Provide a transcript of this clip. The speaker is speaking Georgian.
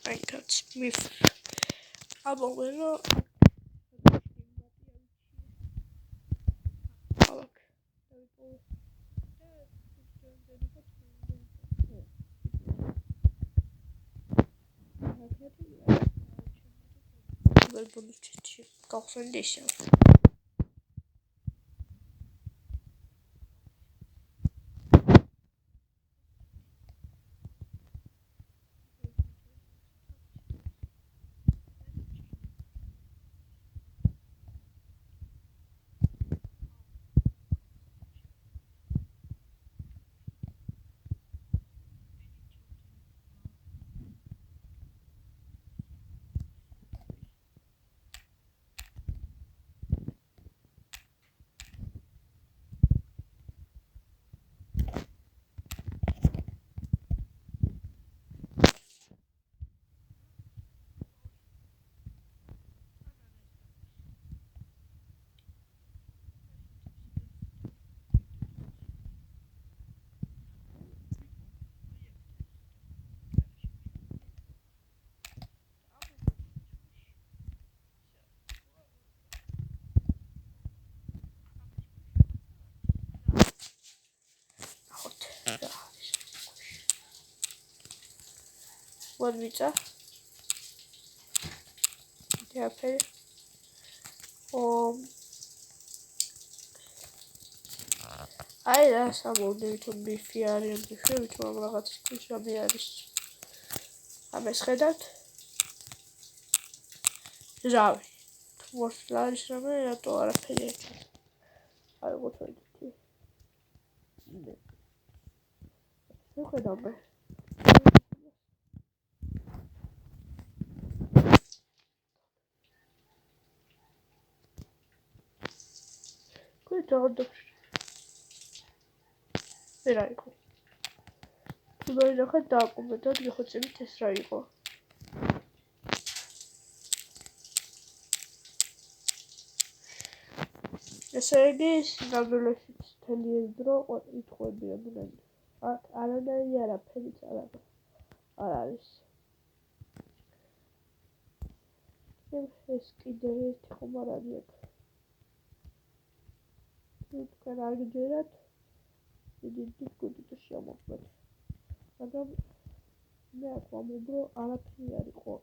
კაც მიფ ამოვერო ბუნიჩი გავხსენდიშა what bitte der Appell აირა სამოვდე თუნ მიფი არის მიფი თუნ რაღაც ისკრინშოტი არის ამას ხედავთ რავი თუმცა არის რამე რატო არაფერი არ გოთვიდით შეხედავ კუჭა რა იყო თუ ნახეთ დააკომენტოთ გიხოცებით ეს რა იყო ესე იგი ნამდვილად მთელი ეს დრო იტყვებიან არანაირი არაფერი არ არის ეს კიდევ ერთი ხომარადი აქვს თქვენ არ გიჯერათ დიდ კუდიტში ამოხმეთ მაგრამ მე აქ ვამბობ რომ არაფერი არ იყო